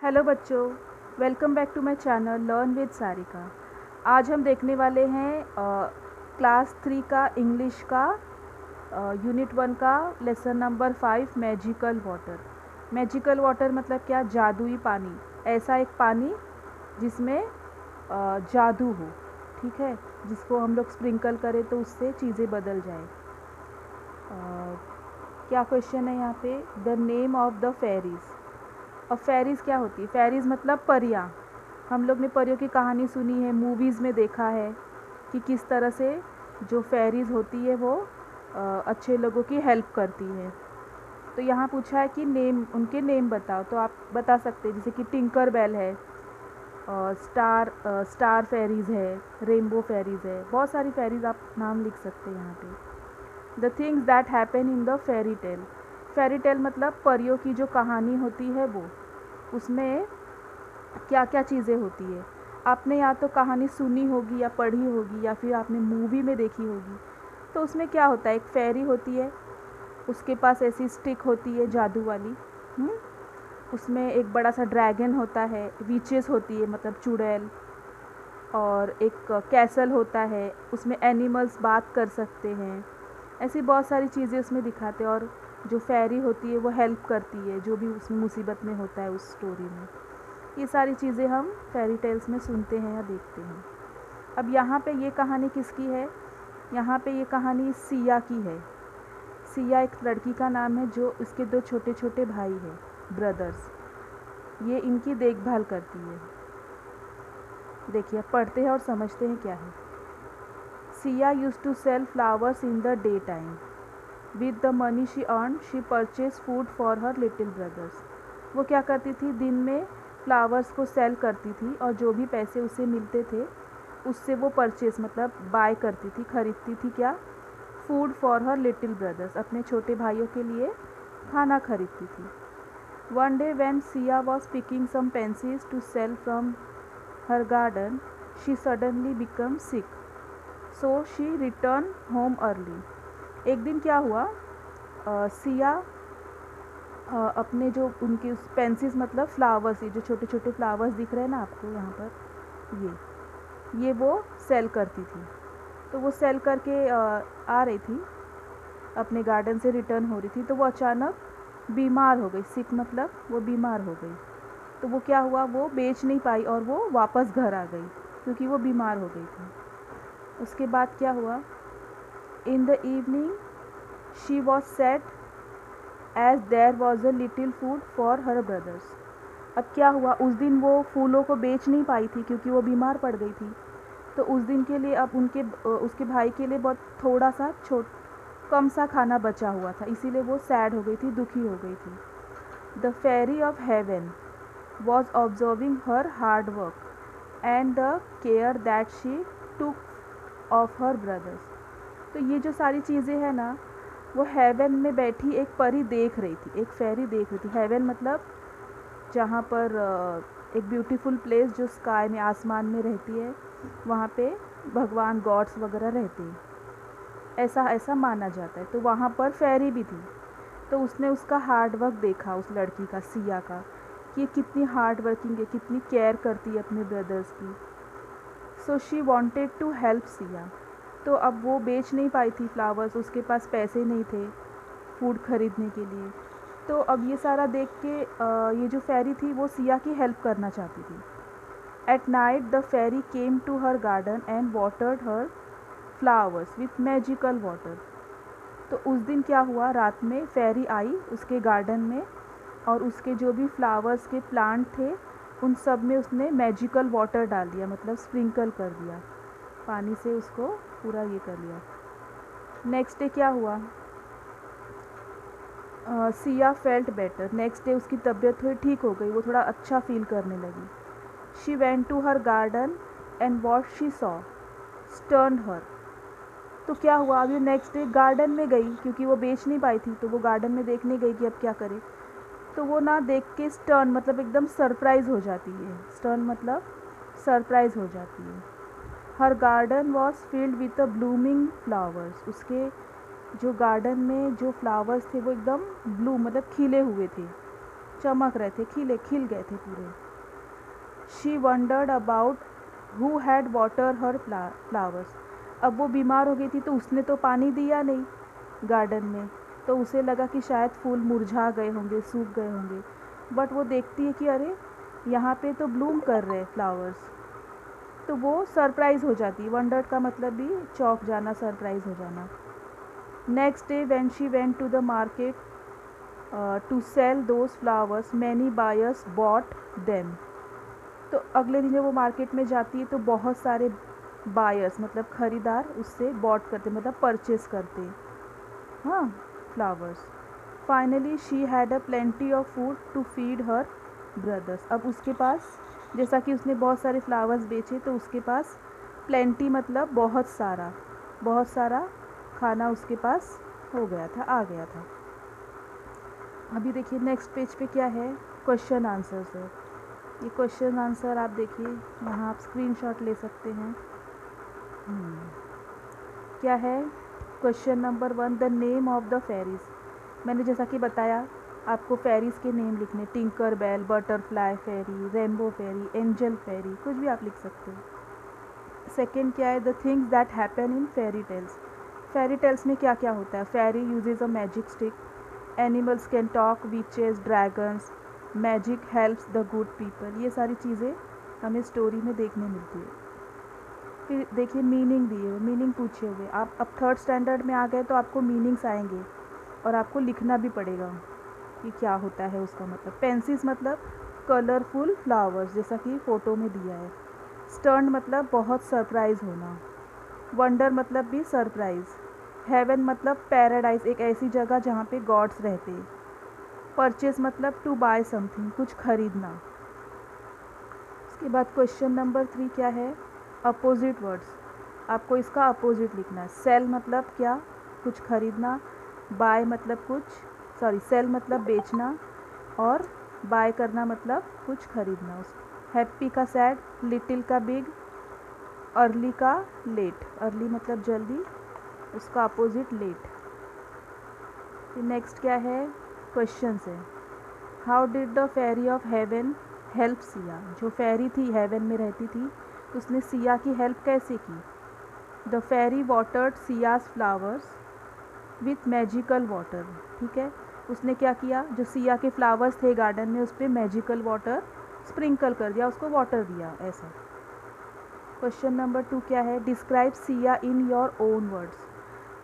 Hello बच्चों, welcome back to my channel learn with Sarika. आज हम देखने वाले हैं क्लास 3 का इंग्लिश का यूनिट 1 का lesson number 5 magical water. Magical water मतलब क्या? जादुई पानी। ऐसा एक पानी जिसमें जादू हो, ठीक है, जिसको हम लोग स्प्रिंकल करें तो उससे चीज़ें बदल जाए। क्या क्वेश्चन है यहाँ पे? The name of the ferries. अब फेरीज़ क्या होती है? फेरीज़ मतलब परियाँ। हम लोग ने परियों की कहानी सुनी है, मूवीज़ में देखा है कि किस तरह से जो फेरीज़ होती है वो अच्छे लोगों की हेल्प करती है। तो यहाँ पूछा है कि नेम, उनके नेम बताओ। तो आप बता सकते हैं जैसे कि टिंकर बेल है, स्टार फेरीज़ है, रेनबो फेरीज़ है, बहुत सारी फेरीज़ आप नाम लिख सकते हैं यहाँ पे। The things that happen in the fairy tale. Fairy tale मतलब परियों की जो कहानी होती है वो, उसमें क्या क्या चीज़ें होती है। आपने या तो कहानी सुनी होगी या पढ़ी होगी या फिर आपने मूवी में देखी होगी। तो उसमें क्या होता है, एक फेरी होती है, उसके पास ऐसी स्टिक होती है जादू वाली। उसमें एक बड़ा सा ड्रैगन होता है, विचेस होती है मतलब चुड़ैल, और एक कैसल होता है, उसमें एनिमल्स बात कर सकते हैं। ऐसी बहुत सारी चीज़ें उसमें दिखाते हैं, और जो फेरी होती है वो हेल्प करती है जो भी उस मुसीबत में होता है उस स्टोरी में। ये सारी चीज़ें हम फेरी टेल्स में सुनते हैं या देखते हैं। अब यहाँ पे ये कहानी किसकी है? यहाँ पे ये कहानी सिया की है। सिया एक लड़की का नाम है जो इसके दो छोटे छोटे भाई हैं, ब्रदर्स। ये इनकी देखभाल करती है। देखिए, अब पढ़ते हैं और समझते हैं क्या है। Siya use to sell flowers in the day time. With the money she earn she purchase food for her little brothers. वो क्या करती थी? दिन में फ्लावर्स को सेल करती थी और जो भी पैसे उसे मिलते थे उससे वो परचेज मतलब बाय करती थी, खरीदती थी क्या? Food for her little brothers, अपने छोटे भाइयों के लिए खाना खरीदती थी। One day when Siya was picking some pencils to sell from her garden she suddenly become sick, so she return home early. एक दिन क्या हुआ, सिया अपने जो उनके उस पेंसिल्स मतलब फ्लावर्स, ये जो छोटे छोटे फ्लावर्स दिख रहे हैं ना आपको यहाँ पर, ये वो सेल करती थी। तो वो सेल करके आ रही थी, अपने गार्डन से रिटर्न हो रही थी, तो वो अचानक बीमार हो गई। सिक मतलब वो बीमार हो गई। तो वो क्या हुआ, वो बेच नहीं पाई और वो वापस घर आ गई क्योंकि वो बीमार हो गई थी। उसके बाद क्या हुआ, in the evening she was sad as there was a little food for her brothers. अब क्या हुआ, उस दिन वो फूलों को बेच नहीं पाई थी क्योंकि वो बीमार पड़ गई थी। तो उस दिन के लिए अब उसके भाई के लिए बहुत थोड़ा सा कम सा खाना बचा हुआ था, इसीलिए वो सैड हो गई थी, दुखी हो गई थी। The fairy of heaven was observing her hard work and the care that she took of her brothers. तो ये जो सारी चीज़ें हैं ना, वो हेवन में बैठी एक परी देख रही थी, एक फेरी देख रही थी। हेवन मतलब जहाँ पर एक ब्यूटीफुल प्लेस जो स्काई में, आसमान में रहती है, वहाँ पे भगवान गॉड्स वगैरह रहते हैं, ऐसा ऐसा माना जाता है। तो वहाँ पर फेरी भी थी। तो उसने उसका हार्ड वर्क देखा, उस लड़की का, सिया का, कि ये कितनी हार्ड वर्किंग है, कितनी केयर करती है अपने ब्रदर्स की। So she wanted to help Siya. तो अब वो बेच नहीं पाई थी फ्लावर्स, उसके पास पैसे नहीं थे फूड खरीदने के लिए। तो अब ये सारा देख के ये जो फेरी थी वो सिया की हेल्प करना चाहती थी। At night the fairy came to her garden and watered her flowers with magical water. तो उस दिन क्या हुआ, रात में फेरी आई उसके गार्डन में और उसके जो भी फ्लावर्स के प्लांट थे उन सब में उसने मैजिकल वाटर डाल दिया, मतलब स्प्रिंकल कर दिया, पानी से उसको पूरा ये कर लिया। नेक्स्ट डे क्या हुआ, Siya felt better. Next day उसकी तबीयत थोड़ी ठीक हो गई, वो थोड़ा अच्छा फील करने लगी। She went to her garden and what she saw stern her. तो क्या हुआ, अभी नेक्स्ट डे गार्डन में गई क्योंकि वो बेच नहीं पाई थी, तो वो गार्डन में देखने गई कि अब क्या करे। तो वो ना देख के स्टर्न मतलब एकदम सरप्राइज हो जाती है। स्टर्न मतलब सरप्राइज हो जाती है। Her garden was filled with a blooming flowers. उसके जो गार्डन में जो फ्लावर्स थे वो एकदम ब्लू मतलब खिले हुए थे, चमक रहे थे, खिल गए थे पूरे। She wandered about who had water her flowers. अब वो बीमार हो गई थी तो उसने तो पानी दिया नहीं गार्डन में, तो उसे लगा कि शायद फूल मुरझा गए होंगे, सूख गए होंगे। बट वो देखती है कि अरे यहाँ पे तो ब्लूम कर रहे फ्लावर्स, तो वो सरप्राइज़ हो जाती है। वंडर्ड का मतलब भी चौंक जाना, सरप्राइज़ हो जाना। Next day when she went to the market to sell those flowers many buyers bought them. तो अगले दिन जब वो मार्केट में जाती है तो बहुत सारे बायर्स मतलब ख़रीदार उससे बॉट करते, मतलब परचेस करते, हाँ, flowers. Finally she had a plenty of food to feed her brothers. अब उसके पास, जैसा कि उसने बहुत सारे फ्लावर्स बेचे तो उसके पास प्लेंटी मतलब बहुत सारा खाना उसके पास हो गया था, आ गया था। अभी देखिए नेक्स्ट पेज पे क्या है, क्वेश्चन आंसर्स है। ये क्वेश्चन आंसर आप देखिए, यहाँ आप स्क्रीनशॉट ले सकते हैं। क्या है question number 1, the name of the fairies. मैंने जैसा कि बताया आपको फेरीज़ के नेम लिखने, Tinker Bell, butterfly fairy, rainbow fairy, angel fairy, कुछ भी आप लिख सकते हो। सेकेंड क्या है, the things that happen in fairy tales. Fairy tales में क्या क्या होता है, fairy uses a magic stick, animals can talk, witches, dragons, magic helps the good people. ये सारी चीज़ें हमें स्टोरी में देखने मिलती है। फिर देखिए मीनिंग दिए हुए, मीनिंग पूछे हुए। आप अब 3rd स्टैंडर्ड में आ गए तो आपको मीनिंग्स आएंगे और आपको लिखना भी पड़ेगा कि क्या होता है उसका मतलब। पेंसिल्स मतलब कलरफुल फ्लावर्स, जैसा कि फ़ोटो में दिया है। स्टर्न मतलब बहुत सरप्राइज़ होना। वंडर मतलब भी सरप्राइज़। हेवन मतलब पैराडाइज, एक ऐसी जगह जहाँ पे गॉड्स रहते हैं। परचेज मतलब टू बाय समथिंग, कुछ खरीदना। उसके बाद क्वेश्चन नंबर 3 क्या है, अपोजिट वर्ड्स। आपको इसका अपोजिट लिखना है। सेल मतलब क्या, कुछ खरीदना। बाय मतलब सेल मतलब बेचना, और बाय करना मतलब कुछ खरीदना। हैप्पी का सैड, लिटिल का बिग, अर्ली का लेट। अर्ली मतलब जल्दी, उसका अपोजिट लेट। नेक्स्ट क्या है, क्वेश्चन है। How did the fairy of heaven help Siya. जो फेरी थी हेवन में रहती थी, उसने सिया की हेल्प कैसे की। The fairy watered Siya's flowers with magical water. ठीक है, उसने क्या किया, जो सिया के फ्लावर्स थे गार्डन में उस पर मैजिकल वाटर स्प्रिंकल कर दिया, उसको वाटर दिया, ऐसा। क्वेश्चन नंबर 2 क्या है, describe Siya in your own words.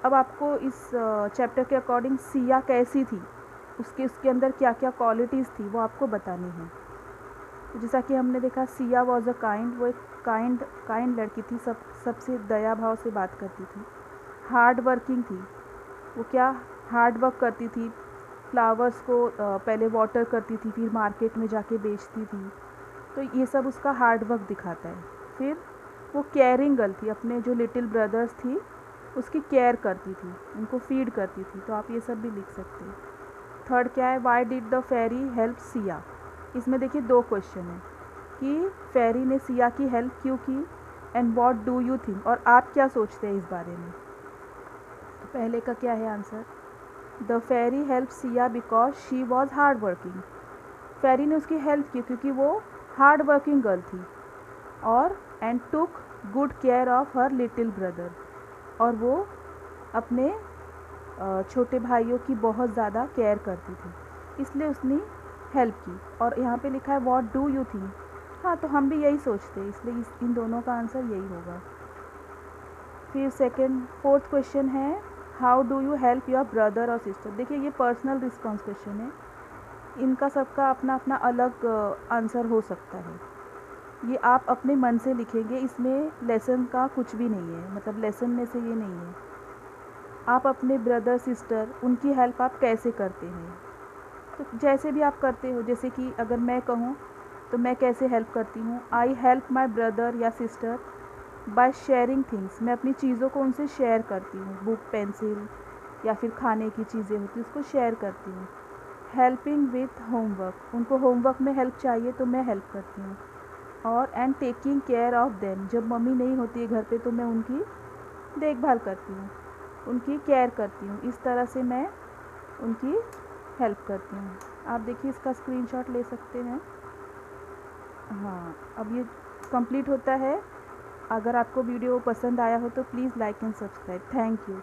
अब आपको इस चैप्टर के अकॉर्डिंग सिया कैसी थी, उसके अंदर क्या क्या क्वालिटीज़ थी वो आपको बतानी है। तो जैसा कि हमने देखा, सिया वॉज अ काइंड, वो एक काइंड लड़की थी, सबसे दया भाव से बात करती थी। हार्ड वर्किंग थी, वो क्या हार्ड वर्क करती थी, फ्लावर्स को पहले वाटर करती थी, फिर मार्केट में जाके बेचती थी। तो ये सब उसका हार्ड वर्क दिखाता है। फिर वो केयरिंग गर्ल थी, अपने जो लिटिल ब्रदर्स थी उसकी केयर करती थी, उनको फीड करती थी। तो आप ये सब भी लिख सकते हैं। थर्ड क्या है, why did the fairy help Siya. इसमें देखिए 2 क्वेश्चन हैं कि फेरी ने सिया की हेल्प क्यों की, and what do you think, और आप क्या सोचते हैं इस बारे में। तो पहले का क्या है answer, the fairy help Sia because she was hard working. Fairy ने उसकी हेल्प की क्योंकि वो हार्ड वर्किंग गर्ल थी, और and took good care of her little brother, और वो अपने छोटे भाइयों की बहुत ज़्यादा केयर करती थी, इसलिए उसने हेल्प की। और यहाँ पे लिखा है व्हाट डू यू थिंक, हाँ तो हम भी यही सोचते हैं, इसलिए इन दोनों का आंसर यही होगा। फिर फोर्थ क्वेश्चन है, how do you help your brother और सिस्टर। देखिए ये पर्सनल रिस्पॉन्स क्वेश्चन है, इनका सबका अपना अपना अलग आंसर हो सकता है। ये आप अपने मन से लिखेंगे, इसमें लेसन का कुछ भी नहीं है, मतलब लेसन में से ये नहीं है। आप अपने ब्रदर सिस्टर उनकी हेल्प आप कैसे करते हैं, तो जैसे भी आप करते हो, जैसे कि अगर मैं कहूँ तो मैं कैसे हेल्प करती हूँ, आई हेल्प माई ब्रदर या सिस्टर बाय शेयरिंग थिंग्स। मैं अपनी चीज़ों को उनसे शेयर करती हूँ, बुक, पेंसिल या फिर खाने की चीज़ें होती हैं उसको शेयर करती हूँ। हेल्पिंग विथ होमवर्क, उनको होमवर्क में हेल्प चाहिए तो मैं हेल्प करती हूँ। और and taking care of them, जब मम्मी नहीं होती है घर पे तो मैं उनकी देखभाल करती हूँ, उनकी केयर करती हूँ। इस तरह से मैं उनकी हेल्प करती हूँ। आप देखिए इसका स्क्रीनशॉट ले सकते हैं। हाँ, अब ये कंप्लीट होता है। अगर आपको वीडियो पसंद आया हो तो please like and subscribe. Thank you.